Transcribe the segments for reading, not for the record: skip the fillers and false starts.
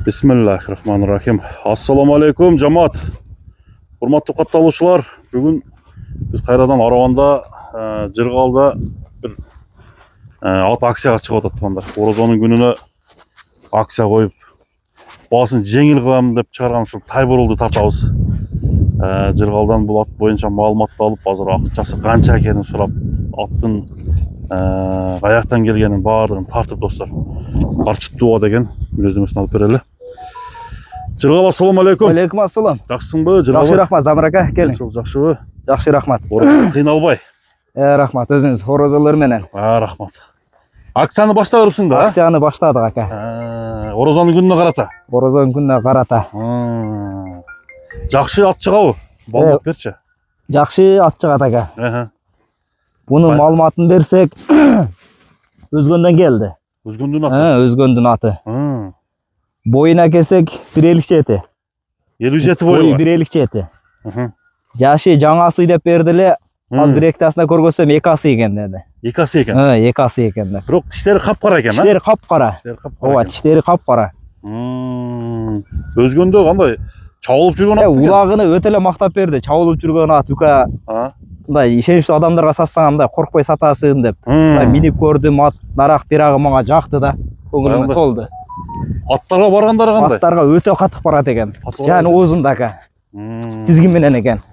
Bismillahirrahmanirrahim. Assalamu alaikum жамаат. Урматтуу катталуучулар, бүгүн биз кайрадан Араванда Жыргалда бир ат акцияга чыгып атат тугандар. Орозонун күнүнө акция коюп, баасын жеңил кылам деп чыгарган ушул Тайбурулду тартабыз. Жыргалдан бул ат боюнча маалыматты алып, азыр акчасы канча экенин сурап, аттын каяктан келгенин баардыгын тартып достор. Карчыттуу деген мүнөздөмөсүн алып берели. Жыргал, ассаламу алейкум. Алейкум ассалам. Жакшысыңбы, Жыргал? Жакшы, рахмат, Замир ака, келиң. Жакшыбы? Жакшы, рахмат. Кыйналбай. Рахмат, өзүңүз орозолор менен. Рахмат. Акцияны баштап берипсиң да? Акцияны баштадык ака. Орозонун күнүнө карата. Орозонун күнүнө карата. Жакшы ат чыгабы? Маалымат берчи. Жакшы ат чыгат ака. Бунун маалыматын берсек, өзгөндөн келди. Өзгөндүн аты? Өзгөндүн аты. Боюна келсек, 1,57. 57 бою бар? 1,57. Жашы жаңасы деп берди эле, ал бир эктасына көргөзсөм 2 асы экен деди. 2 асы экен? 2 асы экен деп. Бирок тиштери капкара экен, а? Тиштери капкара. Ооба, тиштери капкара. Өзгөндө кандай чабылып жүргөн ат? Улагыны өтө эле мактап берди. Чабылып жүргөн ат үка. Мындай ишеничтүү адамдарга сатсаң, мындай коркпой сатасың деп. Минип көрдүм, ат нарак бирагы мага жакты да. Көңүлүмө толду. Аттарга баргандар кандай? Аттарга өтө катык барат экен. Жаны оозунда ака. Тизгин менен экен.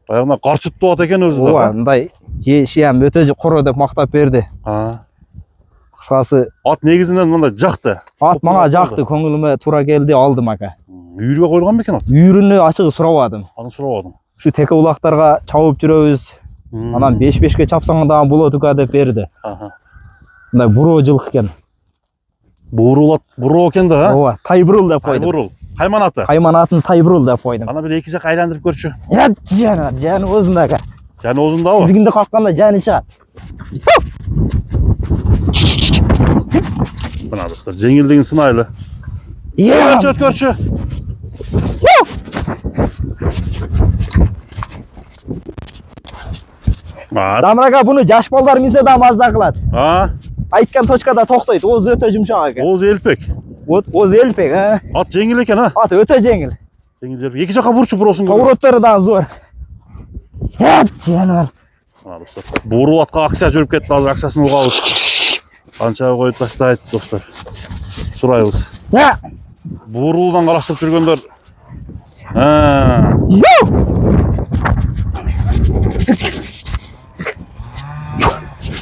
Баягына карчыттуу ат экен өзү да. Ооба, мындай жешиям өтө коро деп мактап берди. Кыскасы, ат негизинен мындай жакты. Ат мага жакты, көңүлүмө туура келди, алдым ака. Үйүргө койулган бекен ат? Үйүрүнү ачыгы сурабадым. Аны сурабадым. Ушу теке улактарга чабып жүрөбүз. Анан 5-5ке чапсаң да болот ука деп берди. Мындай буроо жылкы экен. Буроо экен да, а? Ооба, Тайбурул деп койдум. Тайбурул. Кайман аты? Кайман атын Тайбурул деп койдум. Ана бир эки жака айландырып көрчү. Жаны оозунда ака. Жаны оозундабы? Тизгинди капканда жаны чыгат. Мына достор, жеңилдигин сынайлы. Өткөрчү. Замир ака, буну жаш балдар минсе да мазда кылат. Айткан точкада токтойт. Ооз өтө жумшак экен. Ооз элпек. Вот, ооз элпек, Ат жеңил экен, а? Ат өтө жеңил. Жеңил жерп. Эки жака бурчу буросун. Повороттору да зор. Жанар. Мына достор, бурул атка акция жүрүп кетти, азыр акциясын угабыз. Канча коюп таштайт достор. Сурайбыз. Бурулдан караштырып жүргөндөр.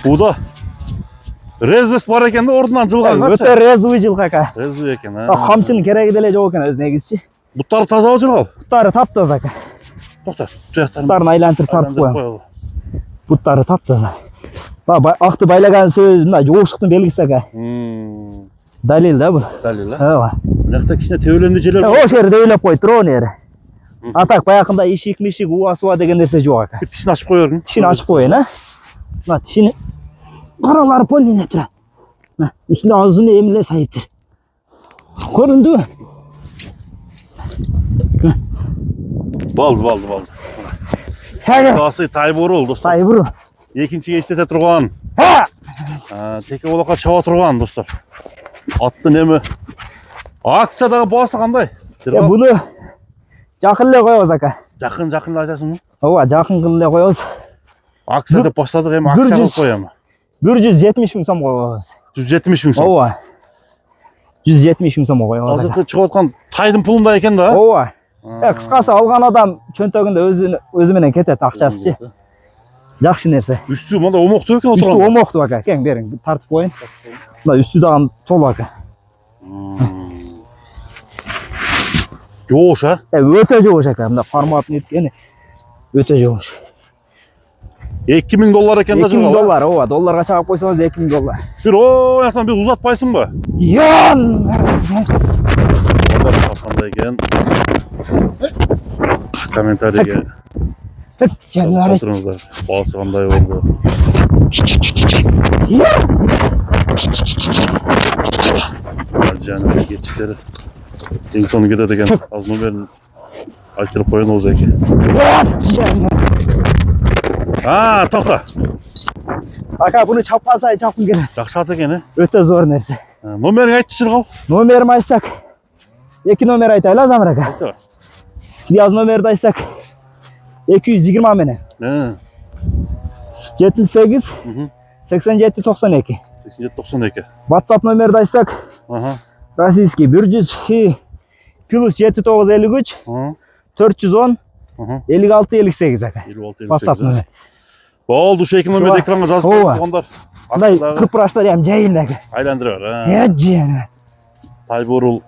Буда резвость бар экен да, ордунан жылган. Өтө резвый жылкы ака. Резвый экен, Камчынын кереги деле жок экен өз негизчи. Буттары тазабы Жыргал? Буттары таптаза ака. Токта, туяктарын. Буттарын айлантырып тартып коем. Буттары таптаза. Акты байлаган сөз мына жоошуктун белгиси ака. Далил да бу. Далил, а? Ооба. Мынакта кичине тебелендүү жерлер. Ошол жерде ойлоп койт, туруп нери. Атак баягында ишик-мишик, уа-суа деген нерсе жок ака. Тишин ачып коерсуң. Тишин ачып коеюн, а? Мына тишини каралары полине турат. Мына үстүндө азын эмиле сайыптыр. Көрүндүбү? Балды. Касы Тайбурул достор. Тайбурул. Экинчиге иштете турган. Теке улакка чаба турган достор. Аттын эми акциядагы баасы кандай? Буну жакын эле коебуз ака. Жакын эле айтасыңбы? Ооба, жакын кылып эле коебуз. Акция деп баштадык, эми акция кылып коем. 170 миң сом коебуз. 170 миң сом. Ооба. 170 миң сом коебуз. Азыркы чыгып аткан тайдын пулунда экен да? Ооба. Кыскасы алган адам чөнтөгүндө өзү менен кетет акчасычы. Жакшы нерсе. Үстү мында омоктуу экен отурган. Үстү омоктуу ака. Кең бериң, тартып коеюн. Мына үстү дагы толуу ака. Жоош, а? Өтө жоош ака. Мында форматын эткени өтө жоош. $2000 экен да Жыргал. $2000, ооба. Долларга чагып койсоңуз $2000. Бир ояктан бир узатпайсыңбы? Кандай экен? Комментарийге отурыңуздар. Баасы кандай болду? Жаны кетиштери. Эң соңу кетет экен. Азыр номерин айтырып коеюн Ооз эки. Токто. Ака, буну чапкан сайын чапкым келет. Жакшы ат экен, Өтө зор нерсе. Номериңди айтчы Жыргал. Номерим айтсак 2 номер айтайлы Азамыр ака. Айта. Связ номерді айтсак 220 менен. 78 Мгм. 87 92. 87-92. WhatsApp номерді айтсак Ага. российский 100 плюс 7953 Ага. 410 Ага. 56 58 ака. 56-58. WhatsApp номер. Болды, ушу 2 номерді экранға жазып Ооба. қойғандар. Мындай Астындағы кыпыраштар ям жайын ака. айландырып бар. Жана. Тайбурул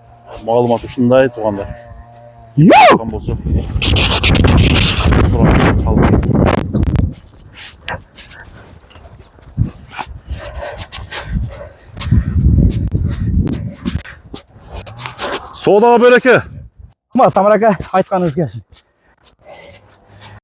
маалымат ушундай туугандар. Йоу! Кан болсо. Сурат чалып. Содага береке. Азамыр ака айтқаныңыз келсін.